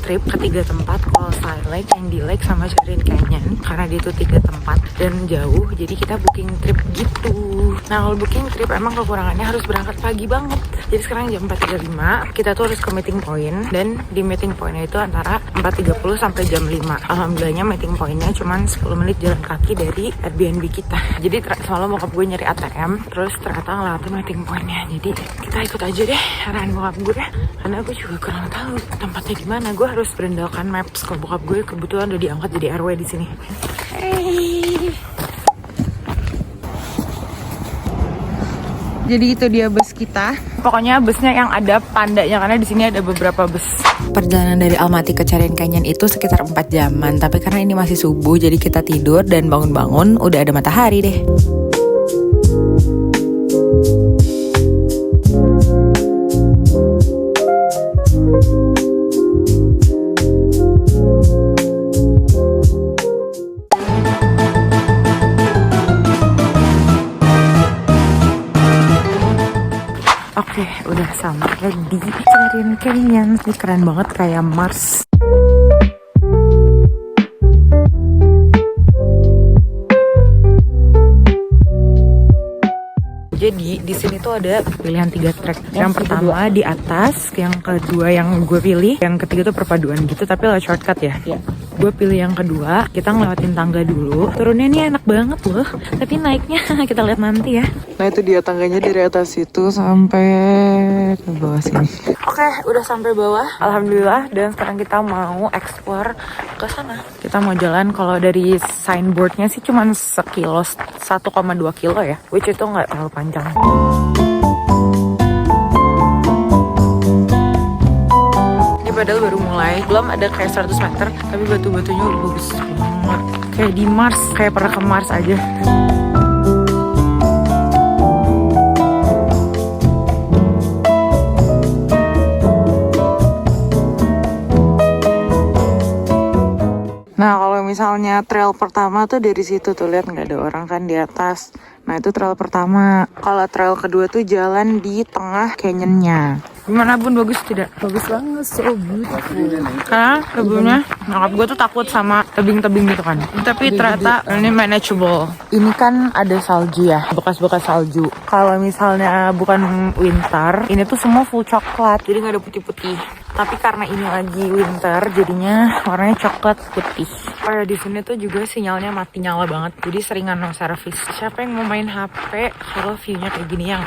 trip ke 3 tempat, Coral Sky Lake, Candy Lake, sama Charian Canyon. Karena dia tuh 3 tempat dan jauh, jadi kita booking trip gitu. Nah kalau booking trip emang kekurangannya harus berangkat pagi banget. Jadi sekarang jam 4.35, kita tuh harus ke meeting point. Dan di meeting pointnya itu antara 4.30 sampai jam 5. Alhamdulillahnya meeting pointnya cuma 10 menit jalan kaki dari Airbnb kita. Jadi semalam bokap gue nyari ATM, terus ternyata ngelewatin meeting pointnya. Jadi kita ikut aja deh arahan bokap gue, karena aku juga kurang tahu tempatnya di mana. Gue harus berandalkan maps ke bokap gue, kebetulan udah diangkat jadi RW di sini. Hey. Jadi itu dia bus kita. Pokoknya busnya yang ada pandanya, karena di sini ada beberapa bus. Perjalanan dari Almaty ke Charian Canyon itu sekitar 4 jaman, tapi karena ini masih subuh jadi kita tidur dan bangun-bangun udah ada matahari deh. Oke, udah sampai di Charian Canyon. Ini keren banget, kayak Mars. Jadi di sini tuh ada pilihan 3 trek. Yang pertama di atas, yang kedua yang gue pilih, yang ketiga tuh perpaduan gitu, tapi lewat shortcut ya. Gue pilih yang kedua. Kita ngelewatin tangga dulu. Turunnya nih enak banget loh, tapi naiknya kita lihat nanti ya. Nah itu dia tangganya dari atas itu sampai ke bawah sini. Oke, udah sampai bawah, alhamdulillah. Dan sekarang kita mau explore ke sana. Kita mau jalan, kalau dari signboardnya sih cuma 1,2 kilo ya, which itu nggak terlalu panjang. Ini padahal baru mulai, belum ada kayak 100 meter, tapi batu-batunya udah bagus banget. Kayak di Mars, kayak pernah ke Mars aja. Nah kalau misalnya trail pertama tuh dari situ tuh, lihat nggak ada orang kan di atas. Nah itu trail pertama. Kalau trail kedua tuh jalan di tengah canyonnya. Gimana Bun, bagus tidak? Bagus banget, so beautiful. Karena sebelumnya nyokap gue tuh takut sama tebing-tebing gitu kan. Tapi ternyata ini manageable. Ini kan ada salju ya, bekas-bekas salju. Kalau misalnya bukan winter, ini tuh semua full coklat, jadi nggak ada putih-putih. Tapi karena ini lagi winter, jadinya warnanya coklat putih. Di sini tuh juga sinyalnya mati nyala banget, jadi seringan no service. Siapa yang mau main HP kalau view-nya kayak gini ya?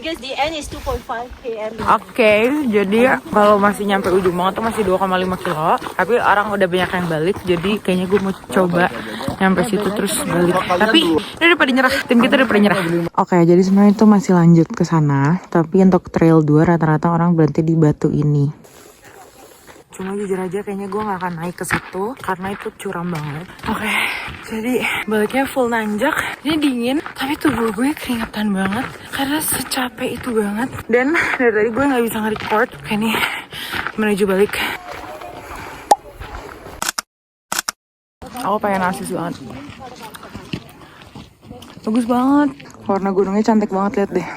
Because the end is 2.5 km. Oke, jadi kalau masih nyampe ujung banget tuh masih 2,5 kilo. Tapi orang udah banyak yang balik, jadi kayaknya gue mau coba nyampe situ terus balik. Tapi ini udah pada nyerah, tim kita udah pada nyerah. Oke, jadi sebenarnya itu masih lanjut ke sana. Tapi untuk trail 2 rata-rata orang berhenti di batu ini. Cuma jujur aja kayaknya gue gak akan naik ke situ karena itu curam banget. Oke, jadi baliknya full nanjak. Ini dingin, tapi tubuh gue keringetan banget karena secapek itu banget. Dan dari tadi gue gak bisa nge-record. Oke nih, menuju balik. Aku pengen asis banget. Bagus banget. Warna gunungnya cantik banget, lihat deh.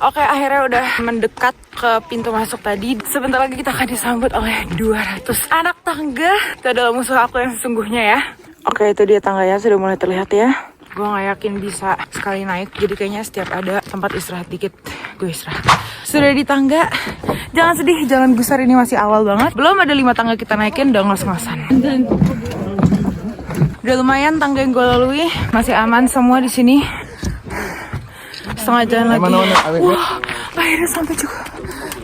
Oke, akhirnya udah mendekat ke pintu masuk tadi. Sebentar lagi kita akan disambut oleh 200 anak tangga. Itu adalah musuh aku yang sesungguhnya ya. Oke, itu dia tangganya, sudah mulai terlihat ya. Gue gak yakin bisa sekali naik, jadi kayaknya setiap ada tempat istirahat dikit, gue istirahat. Sudah di tangga, jangan sedih, jalan gusar ini masih awal banget. Belum ada 5 tangga kita naikin, udah ngos-ngosan. Udah lumayan tangga yang gue lalui, masih aman semua di sini. Setengah jalan lagi. Wah, akhirnya sampai juga.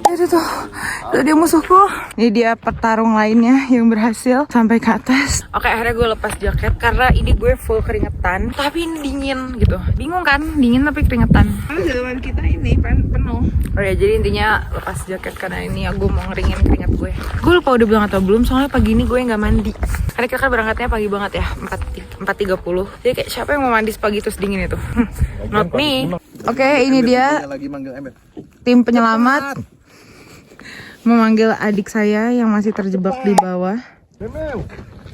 Itu tuh dia musuhku. Ini dia petarung lainnya yang berhasil sampai ke atas. Oke, akhirnya gue lepas jaket karena ini gue full keringetan. Tapi ini dingin gitu. Bingung kan? Dingin tapi keringetan. Karena jalan kita ini penuh. Oh ya, jadi intinya lepas jaket karena ini gue mau ngeringin keringat gue. Gue lupa udah bilang atau belum, soalnya pagi ini gue nggak mandi. Karena kita kan berangkatnya pagi banget ya, 4.30. Jadi kayak siapa yang mau mandi pagi terus dingin itu? Not me. Oke, ini dia tim penyelamat memanggil adik saya yang masih terjebak di bawah.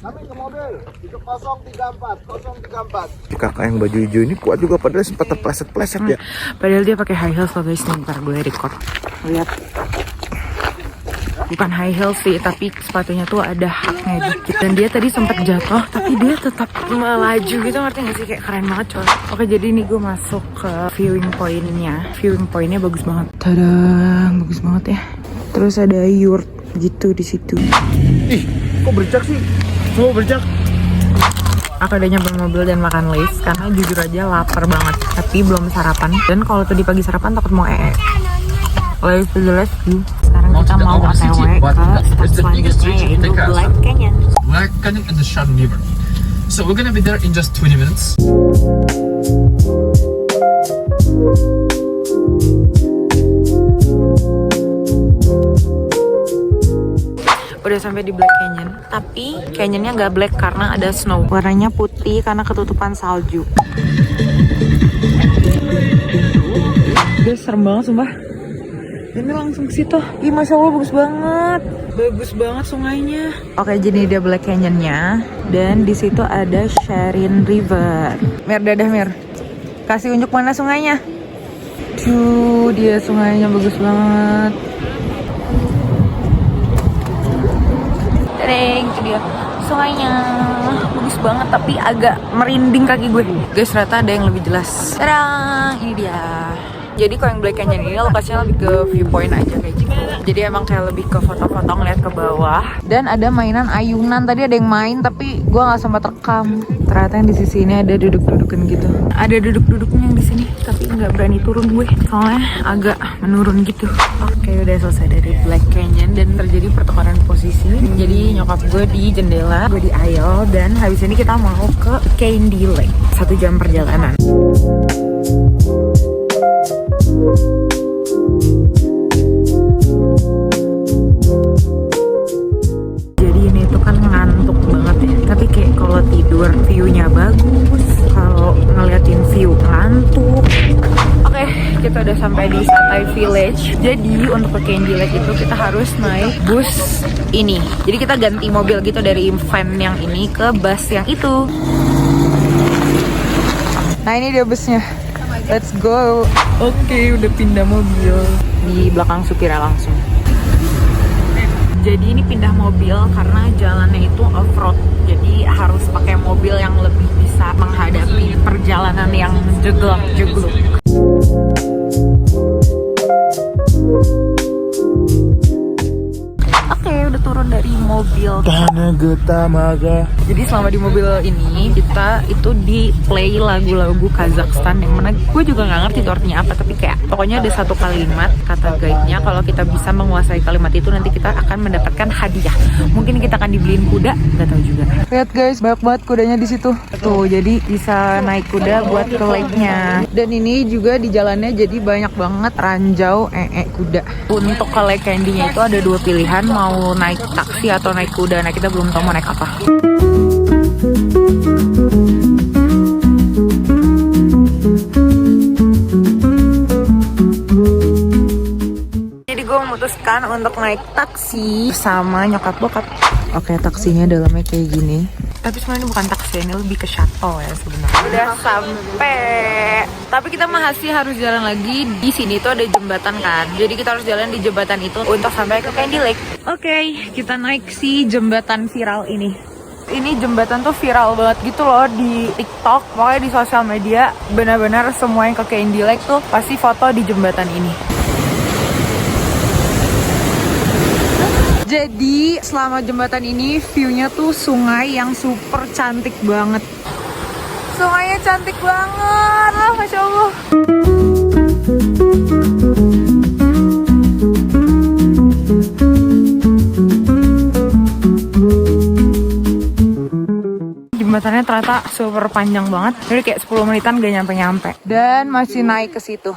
Kami ke mobil, itu 034, 034. Kakak yang baju hijau ini kuat juga, padahal sempat terpleset-pleset ya. Padahal dia pakai high heels loh guys, nih ntar gue record. Lihat. Bukan high heels sih, tapi sepatunya tuh ada haknya dikit. Dan dia tadi sempat jatuh, tapi dia tetap melaju gitu, ngerti gak sih? Kayak keren banget coy. Oke, jadi ini gue masuk ke viewing point-nya. Viewing point-nya bagus banget. Tada, bagus banget ya. Terus ada yurt gitu di situ. Ih, kok bercak sih? Mau bercak? Aku udah nyampe mobil dan makan Lays karena jujur aja lapar banget, tapi belum sarapan. Dan kalau tadi pagi sarapan takut mau Lays to the rescue. Sekarang kita mau OTW ke stop selanjutnya yaitu Black Canyon. Black Canyon and the Shannon River. So we're gonna be there in just 20 minutes. Udah sampai di Black Canyon, tapi canyonnya nggak black karena ada snow. Warnanya putih karena ketutupan salju. Guys, serem banget sumpah. Ini langsung ke situ. Ih, Masya Allah bagus banget. Bagus banget sungainya. Oke, jadi dia Black Canyonnya. Dan di situ ada Shannon River. Mir, dadah Mir. Kasih unjuk mana sungainya. Tuh, dia sungainya bagus banget. Tadeng, itu dia sungainya. Bagus banget, tapi agak merinding kaki gue. Guys, ternyata ada yang lebih jelas. Tadang, ini dia. Jadi kalau yang Black Canyon ini lokasinya lebih ke viewpoint aja kayak gitu. Jadi emang kayak lebih ke foto-foto ngeliat ke bawah. Dan ada mainan ayunan. Tadi ada yang main tapi gue nggak sempat rekam. Ternyata yang di sisi ini ada duduk-dudukan gitu. Ada duduk-duduknya yang di sini, tapi nggak berani turun gue. Soalnya agak menurun gitu. Oke, udah selesai dari Black Canyon dan terjadi pertukaran posisi. Jadi nyokap gue di jendela, gue di aisle, dan habis ini kita mau ke Candy Lake. 1 jam perjalanan. Jadi ini tuh kan ngantuk banget ya. Tapi kayak kalau tidur view-nya bagus, kalau ngeliatin view ngantuk. Oke, kita udah sampai di Satai Village. Jadi untuk ke Candy Lake itu kita harus naik bus ini. Jadi kita ganti mobil gitu dari van yang ini ke bus yang itu. Nah, ini dia busnya. Let's go. Oke, udah pindah mobil. Di belakang supirnya langsung. Jadi ini pindah mobil karena jalannya itu off-road. Jadi harus pakai mobil yang lebih bisa menghadapi perjalanan yang jeglak-jegluk. Oke, udah turun dari mobil. Jadi selama di mobil ini kita itu di play lagu-lagu Kazakhstan yang mana gue juga nggak ngerti itu artinya apa, tapi kayak pokoknya ada satu kalimat kata guide-nya kalau kita bisa menguasai kalimat itu nanti kita akan mendapatkan hadiah. Mungkin kita akan dibeliin kuda, nggak tahu juga. Lihat guys, banyak banget kudanya di situ. Tuh, jadi bisa naik kuda buat ke lake-nya. Dan ini juga di jalannya jadi banyak banget ranjau kuda. Untuk ke Lake Candy-nya itu ada 2 pilihan, mau naik taksi atau naik kuda. Nah, kita belum tahu mau naik apa. Jadi gue memutuskan untuk naik taksi sama nyokap bokap. Oke, taksinya dalamnya kayak gini. Tapi sebenarnya ini bukan taksi, ini lebih ke shuttle ya sebenarnya. Udah sampai. Tapi kita masih harus jalan lagi. Di sini tuh ada jembatan kan. Jadi kita harus jalan di jembatan itu untuk sampai ke Candy Lake. Oke, kita naik si jembatan viral ini. Ini jembatan tuh viral banget gitu loh di TikTok, pokoknya di sosial media. Benar-benar semua yang ke Candy Lake tuh pasti foto di jembatan ini. Jadi selama jembatan ini view-nya tuh sungai yang super cantik banget. Sungainya cantik banget lah, Masya Allah. Jembatannya ternyata super panjang banget. Jadi kayak 10 menitan gak nyampe-nyampe. Dan masih naik ke situ.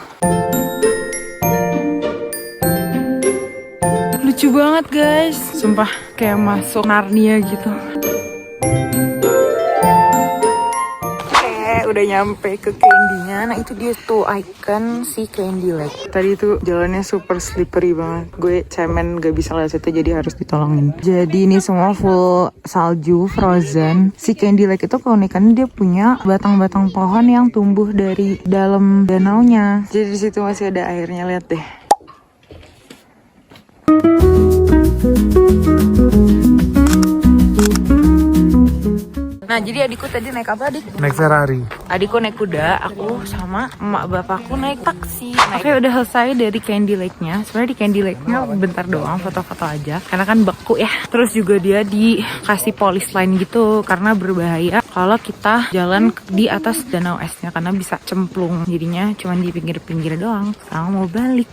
Lucu banget guys, sumpah kayak masuk Narnia gitu. Oke, udah udah nyampe ke Candy-nya. Nah itu dia tuh icon si Candy Lake. Tadi tuh jalannya super slippery banget. Gue cemen gak bisa lewat situ jadi harus ditolongin. Jadi ini semua full salju, frozen. Si Candy Lake itu keunikannya dia punya batang-batang pohon yang tumbuh dari dalam danaunya. Jadi di situ masih ada airnya, lihat deh. Nah, jadi adikku tadi naik apa, adik? Naik Ferrari. Adikku naik kuda, aku sama emak bapakku naik taksi. Oke, udah selesai dari Candy Lake-nya. Sebenarnya di Candy Lake-nya bentar doang, foto-foto aja. Karena kan beku ya. Terus juga dia dikasih polis line gitu, karena berbahaya kalau kita jalan di atas danau esnya, karena bisa cemplung. Jadinya cuma di pinggir-pinggir doang. Sekarang mau balik.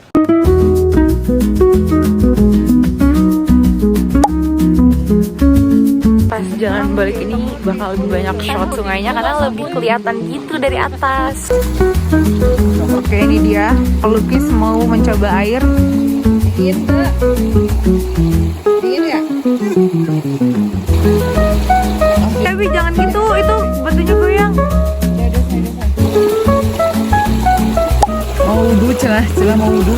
Pas jalan balik ini bakal lebih banyak shot sungainya karena lebih kelihatan gitu dari atas. Oke, ini dia pelukis mau mencoba air. Gitu. Dingin ya? Tapi jangan gitu, itu batunya goyang. Mau wudhu, celah mau wudhu.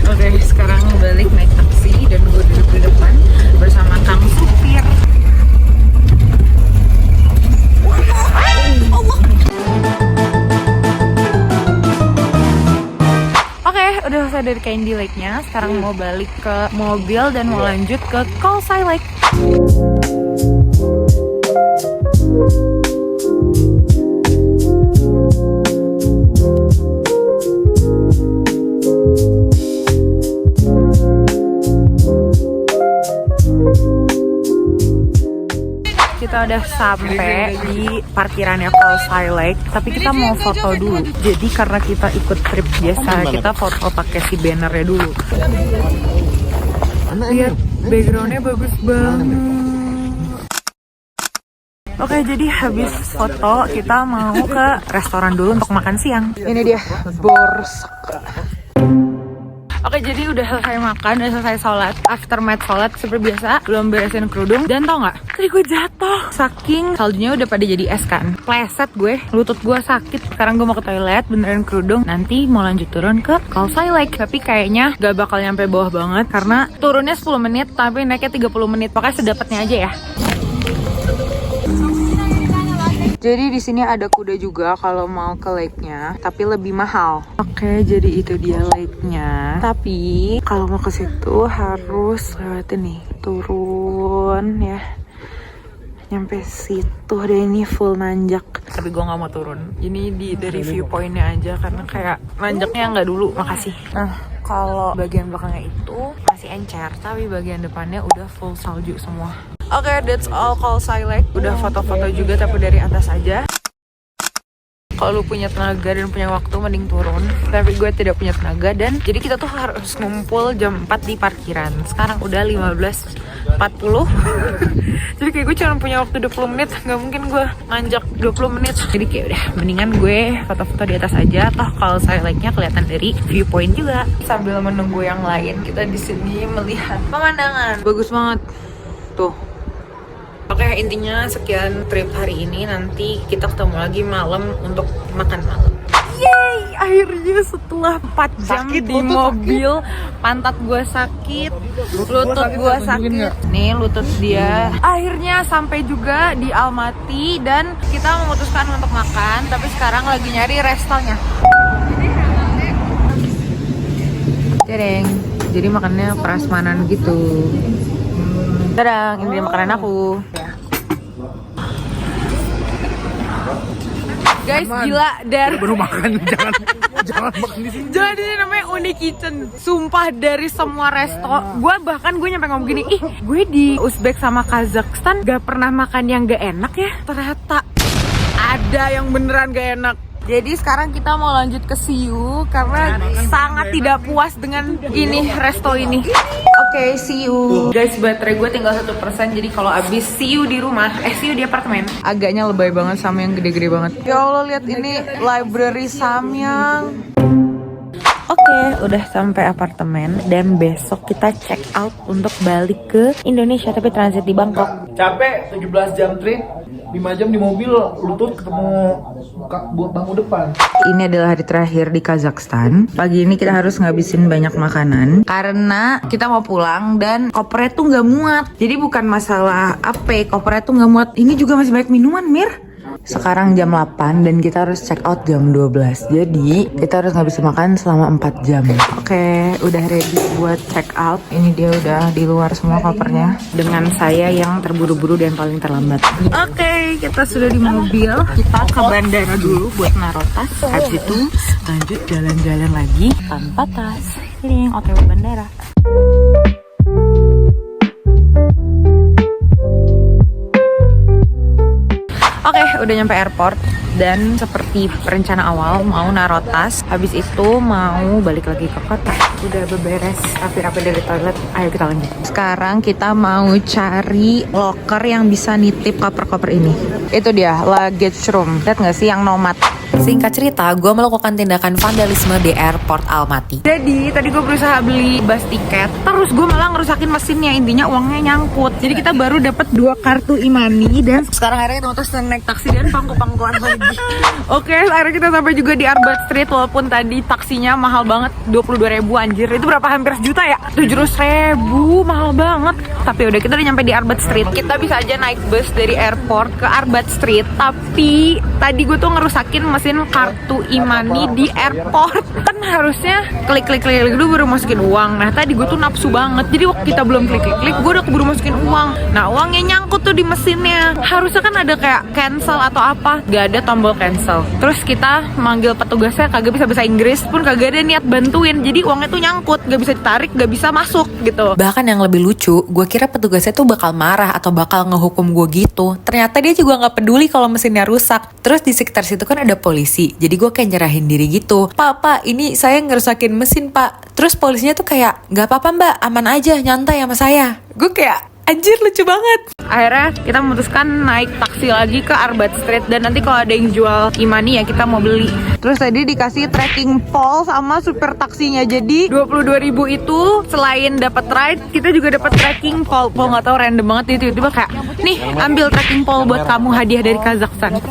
Oke, sekarang balik naik taksi dan gue duduk di depan bersama kang supir. Oke, udah selesai dari Candy Lake-nya. Sekarang mau balik ke mobil dan mau lanjut ke Kalsai Lake. Kita udah sampai di parkirannya Kalsai Lake, tapi kita mau foto dulu. Jadi karena kita ikut trip biasa, kita foto pakai si bannernya dulu. Lihat backgroundnya bagus banget. Oke, jadi habis foto kita mau ke restoran dulu untuk makan siang. Ini dia Borsak. Oke, jadi udah selesai makan, udah selesai sholat. Aftermath sholat seperti biasa, belum beresin kerudung. Dan tau gak? Tadi gue jatuh. Saking saljunya udah pada jadi es kan. Pleset gue, lutut gue sakit. Sekarang gue mau ke toilet, benerin kerudung. Nanti mau lanjut turun ke Kalsai Lake. Tapi kayaknya gak bakal nyampe bawah banget. Karena turunnya 10 menit, tapi naiknya 30 menit. Pokoknya sedapatnya aja ya. Jadi di sini ada kuda juga kalau mau ke lake-nya, tapi lebih mahal. Oke, jadi itu dia lake-nya. Tapi kalau mau ke situ harus lewatin nih, turun ya. Nyampe situ deh, ini full nanjak. Tapi gue nggak mau turun. Ini dari viewpoint-nya aja karena kayak nanjaknya nggak dulu. Makasih. Nah, kalau bagian belakangnya itu masih encer, tapi bagian depannya udah full salju semua. Oke, that's all Kalsai Lake. Udah foto-foto juga tapi dari atas aja. Kalau lu punya tenaga dan punya waktu mending turun. Tapi gue tidak punya tenaga dan jadi kita tuh harus ngumpul jam 4 di parkiran. Sekarang udah 15.40. Jadi kayak gue cuma punya waktu 20 menit. Gak mungkin gue nanjak 20 menit. Jadi kayak udah mendingan gue foto-foto di atas aja. Toh kalau saya like-nya kelihatan dari viewpoint juga. Sambil menunggu yang lain, kita di sini melihat pemandangan. Bagus banget. Tuh. Oke, intinya sekian trip hari ini. Nanti kita ketemu lagi malam untuk makan malam. Yeay, akhirnya setelah 4 jam sakit, di mobil sakit. Pantat gue sakit, lutut gue sakit. Nih lutut dia. Akhirnya sampai juga di Almaty dan kita memutuskan untuk makan. Tapi sekarang lagi nyari restonya. Dereng, jadi makannya prasmanan gitu. Tadang, ini makanan aku. Guys, gila dari Baru makan, jangan makan di sini. Jadi ini namanya Uni Kitchen. Sumpah dari semua resto, gue nyampe ngomong gini, ih gue di Uzbek sama Kazakhstan gak pernah makan yang gak enak ya. Ternyata ada yang beneran gak enak. Jadi sekarang kita mau lanjut ke Siu karena sangat tidak puas dengan ini resto ini. Oke, Oke, see you. Guys, baterai gue tinggal 1%, jadi kalau abis see you di rumah, see you di apartemen. Agaknya lebay banget sama yang gede-gede banget. Ya Allah, lihat ini library Samyang. Oke, udah sampai apartemen dan besok kita check out untuk balik ke Indonesia tapi transit di Bangkok. Capek 17 jam trip, 5 jam di mobil, lutut ketemu bangku depan. Ini adalah hari terakhir di Kazakhstan. Pagi ini kita harus ngabisin banyak makanan karena kita mau pulang dan kopernya tuh nggak muat. Jadi bukan masalah apa, kopernya tuh nggak muat. Ini juga masih banyak minuman, Mir. Sekarang jam 8 dan kita harus check out jam 12. Jadi kita harus ngabisin makan selama 4 jam. Oke, udah ready buat check out. Ini dia udah di luar semua kopernya. Dengan saya yang terburu-buru dan paling terlambat. Oke, kita sudah di mobil. Kita ke bandara dulu buat naruh tas. Habis itu lanjut jalan-jalan lagi tanpa tas. Ini yang OTW bandara. Oke, udah nyampe airport dan seperti rencana awal mau naruh tas, habis itu mau balik lagi ke kota. Udah beberes rapi-rapi dari toilet, ayo kita lanjut. Sekarang kita mau cari locker yang bisa nitip koper-koper ini. Itu dia, luggage room. Lihat nggak sih yang nomad? Singkat cerita, gue melakukan tindakan vandalisme di airport Almaty. Jadi tadi gue berusaha beli bus tiket, terus gue malah ngerusakin mesinnya, intinya uangnya nyangkut. Jadi kita baru dapat 2 kartu e-money dan sekarang akhirnya kita memutuskan naik taksi dan pangku-pangkuan lagi. Oke, akhirnya kita sampai juga di Arbat Street walaupun tadi taksinya mahal banget, 22.000 anjir. Itu berapa, hampir sejuta ya? 700.000, mahal banget. Tapi udah, kita udah nyampe di Arbat Street. Kita bisa aja naik bus dari airport ke Arbat Street, tapi tadi gue tuh ngerusakin mesin kartu e-money di airport. Kan harusnya klik dulu baru masukin uang. Nah tadi gue tuh nafsu banget, jadi waktu kita belum klik, gue udah keburu masukin uang. Nah uangnya nyangkut tuh di mesinnya. Harusnya kan ada kayak cancel atau apa, gak ada tombol cancel. Terus kita manggil petugasnya, kagak bisa bahasa Inggris pun, kagak ada niat bantuin. Jadi uangnya tuh nyangkut, gak bisa ditarik, gak bisa masuk gitu. Bahkan yang lebih lucu, gue kira petugasnya tuh bakal marah atau bakal ngehukum gue gitu. Ternyata dia juga gak peduli kalau mesinnya rusak. Terus di sekitar situ kan ada polisi, jadi gue kayak nyerahin diri gitu. Pak, ini saya ngerusakin mesin pak. Terus polisinya tuh kayak, gak apa-apa mbak, aman aja, nyantai sama saya. Gue kayak, anjir lucu banget. Akhirnya kita memutuskan naik taksi lagi ke Arbat Street dan nanti kalau ada yang jual e-money ya kita mau beli. Terus tadi dikasih tracking pole sama super taksinya, jadi 22.000 itu selain dapat ride kita juga dapat tracking pole. Nggak tahu, random banget itu, tiba-tiba kayak nih ambil tracking pole buat kamu, hadiah dari Kazakhstan.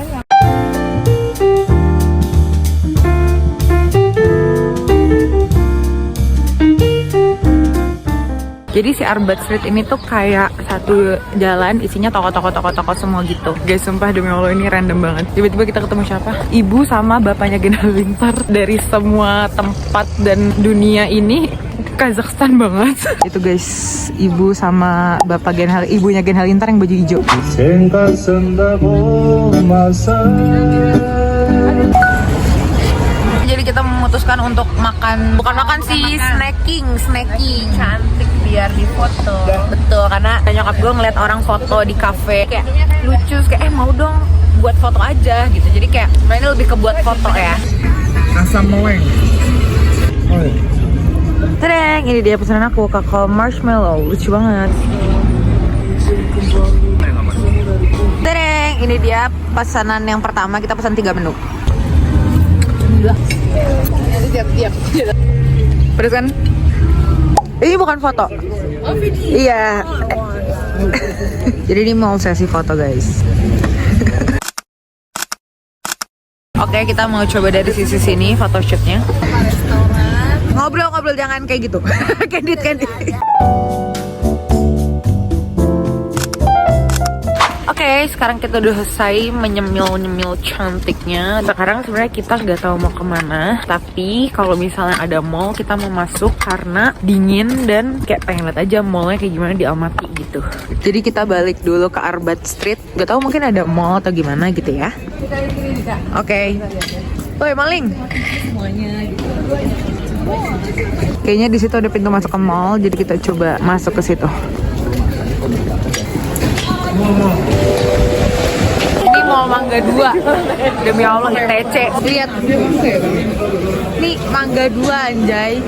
Jadi si Arbat Street ini tuh kayak satu jalan isinya toko-toko semua gitu. Guys, sumpah demi Allah ini random banget. Tiba-tiba kita ketemu siapa? Ibu sama bapaknya Gen Halilintar. Dari semua tempat dan dunia ini Kazakhstan banget. Itu guys, ibu sama bapak ibunya Gen Halilintar yang baju hijau. Jadi kita memutuskan untuk bukan makan sih, snacking. Cantik biar di foto. Betul, karena nyokap gue ngeliat orang foto di cafe kayak lucu, kayak mau dong buat foto aja gitu. Jadi kayak mainnya lebih ke buat foto ya. Asam meleng. Tereng, ini dia pesanan aku, kakao marshmallow, lucu banget. Tereng, ini dia pesanan yang pertama, kita pesan 3 menu. Pedas kan? Ini bukan foto. Oh, video. Iya. Jadi ini mau sesi foto guys. Oke, kita mau coba dari sisi sini photoshootnya. Ngobrol jangan kayak gitu. Candid. Oke, sekarang kita udah selesai menyemil cantiknya. Sekarang sebenarnya kita nggak tahu mau kemana, tapi kalau misalnya ada mall kita mau masuk karena dingin dan kayak pengen lihat aja mallnya kayak gimana di Almaty gitu. Jadi kita balik dulu ke Arbat Street. Gak tahu mungkin ada mall atau gimana gitu ya. Oke. Woi maling. Kayaknya di situ ada pintu masuk ke mall, jadi kita coba masuk ke situ. Ini mall Mangga 2. Demi Allah ITC. Lihat. Nih Mangga 2 anjay.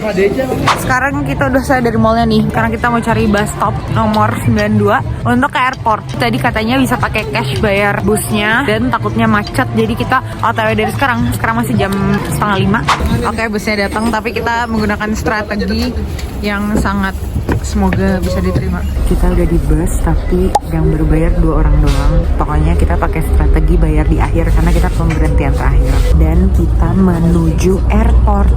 Sekarang kita udah selesai dari mallnya nih. Karena kita mau cari bus stop nomor 92 untuk ke airport. Tadi katanya bisa pakai cash bayar busnya dan takutnya macet. Jadi kita OTW dari sekarang. Sekarang masih jam 4:30. Oke, busnya datang tapi kita menggunakan strategi yang sangat semoga bisa diterima. Kita udah di bus tapi yang berbayar 2 orang doang. Pokoknya kita pakai strategi bayar di akhir karena kita pemberhentian terakhir. Dan kita menuju airport.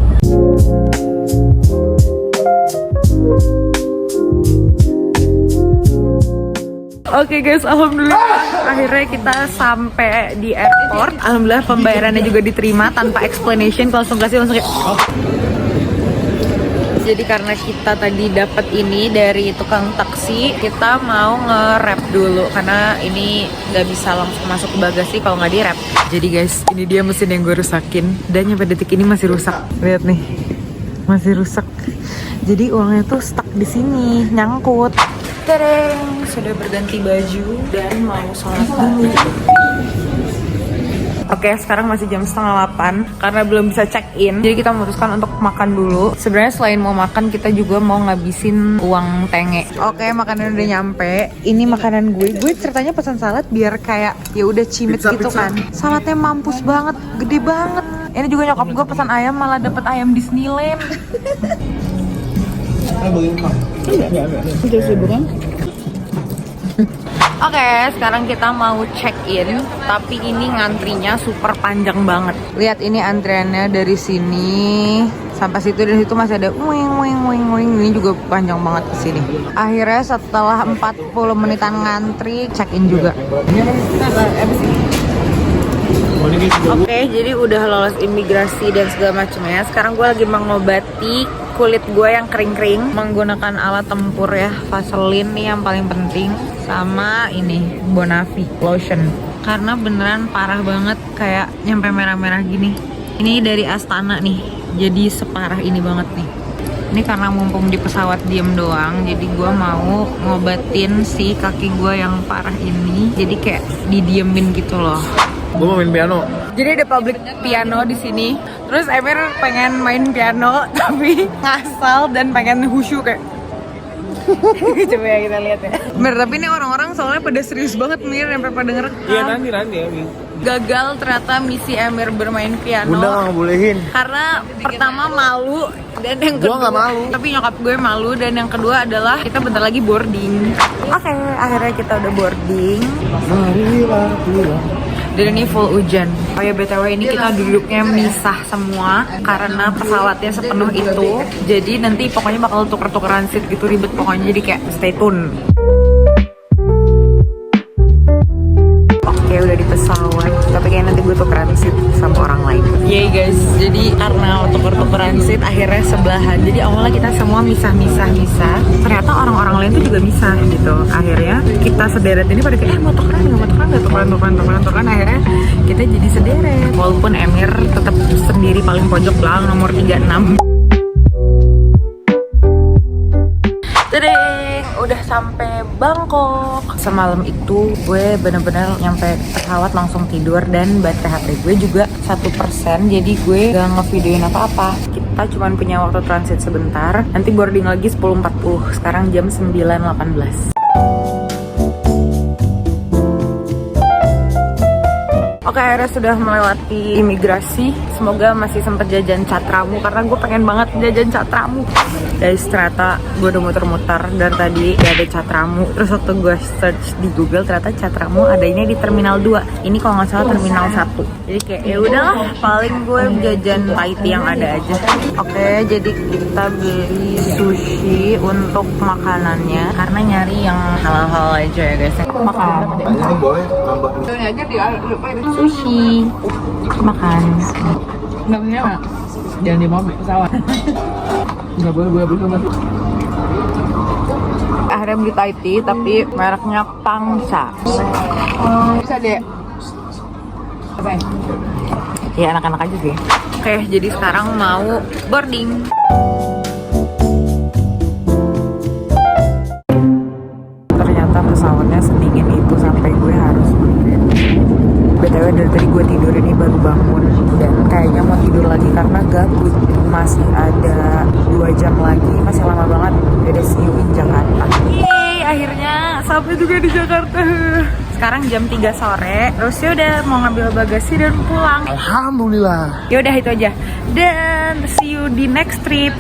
Oke guys, alhamdulillah akhirnya kita sampai di airport. Alhamdulillah pembayarannya juga diterima tanpa explanation, langsung kasih langsung kayak. Jadi karena kita tadi dapat ini dari tukang taksi, kita mau nge-wrap dulu karena ini nggak bisa langsung masuk ke bagasi kalau nggak di-wrap. Jadi guys, ini dia mesin yang gue rusakin dan nyampe detik ini masih rusak. Lihat nih, masih rusak. Jadi uangnya tuh stuck di sini, nyangkut. Tereng, sudah berganti baju dan mau sholat dulu. Oke, sekarang masih jam 7:30 karena belum bisa check-in. Jadi kita memutuskan untuk makan dulu. Sebenarnya selain mau makan, kita juga mau ngabisin uang tenge. Oke, makanan udah nyampe. Ini makanan gue. Gue ceritanya pesan salad biar kayak ya udah cimit gitu kan. Saladnya mampus banget, gede banget. Ini juga nyokap gue pesan ayam malah dapet ayam Disneyland. Oke, sekarang kita mau check-in, tapi ini ngantrinya super panjang banget. Lihat ini antriannya dari sini sampai situ, dan situ masih ada wing. Ini juga panjang banget ke sini. Akhirnya setelah 40 menitan ngantri, check-in juga. Oke, jadi udah lolos imigrasi dan segala macamnya. Sekarang gue lagi mengobati kulit gue yang kering-kering menggunakan alat tempur ya, Vaseline nih yang paling penting, sama ini Bonavi lotion. Karena beneran parah banget, kayak nyampe merah-merah gini. Ini dari Astana nih, jadi separah ini banget nih. Ini karena mumpung di pesawat diem doang, jadi gue mau ngobatin si kaki gue yang parah ini. Jadi kayak didiemin gitu loh. Gue mau main piano. Jadi ada public piano di sini. Terus Emir pengen main piano tapi ngasal dan pengen khusyuk kayak. Coba ya kita lihat ya. Mir, tapi ini orang-orang soalnya pada serius banget Mir, sampai pada ngerekam. Iya nanti ya. Gagal ternyata misi Emir bermain piano. Bunda nggak ngebolehin. Karena pertama malu dan yang kedua Gua nggak malu. Tapi nyokap gue malu, dan yang kedua adalah kita bentar lagi boarding. Oke, akhirnya kita udah boarding. Marilah pulang. Dan ini full hujan. Oh ya BTW, ini kita duduknya misah semua karena pesawatnya sepenuh itu. Jadi nanti pokoknya bakal tuker-tukeran seat gitu, ribet pokoknya. Jadi kayak stay tune. Oke, udah di pesawat. Tapi kayak nanti gue tukeran seat sama orang lain. Yeay guys, jadi karena tuker-tukeran seat akhirnya sebelahan. Jadi awalnya kita semua misah-misah. Ternyata orang-orang lain tuh juga misah gitu. Akhirnya kita sederet ini pada kayak mau tukeran. Akhirnya kita jadi sederet. Walaupun Emir tetap sendiri paling pojok belakang nomor 36. Tadeng, udah sampai Bangkok. Semalam itu gue bener-bener nyampe pesawat langsung tidur, dan baterai HP gue juga 1%. Jadi gue gak ngevideoin apa-apa. Kita cuma punya waktu transit sebentar. Nanti boarding lagi 10.40. Sekarang jam 9.18. Oke, akhirnya sudah melewati imigrasi. Semoga masih sempat jajan catramu, karena gue pengen banget jajan catramu. Guys, ternyata gue udah muter-muter dan tadi gak ada catramu. Terus waktu gue search di Google, ternyata catramu adanya di Terminal 2. Ini kalau nggak salah Terminal 1. Jadi kayak ya udahlah, paling gue jajan Thai tea yang ada aja. Oke, jadi kita beli sushi untuk makanannya karena nyari yang halal-halal aja ya guys. Makan. Ini boleh tambah. Sushi, makan. Nggak punya nggak? Jangan dibawa pesawat. Nggak boleh gue beli sama. Akhirnya beli Thai tea tapi mereknya Pangsa. Bisa deh. Apa? Ya anak-anak aja sih. Oke, jadi sekarang mau boarding. Ternyata pesawatnya sedingin itu sampai gue harus BTW ini baru bangun dan kayaknya mau tidur lagi karena gabut. Masih ada 2 jam lagi, masih lama banget. Udah see you in Jakarta. Yeay, akhirnya sampai juga di Jakarta. Sekarang jam 3 sore, terus ya udah mau ngambil bagasi dan pulang. Alhamdulillah. Ya udah itu aja. Dan see you di next trip.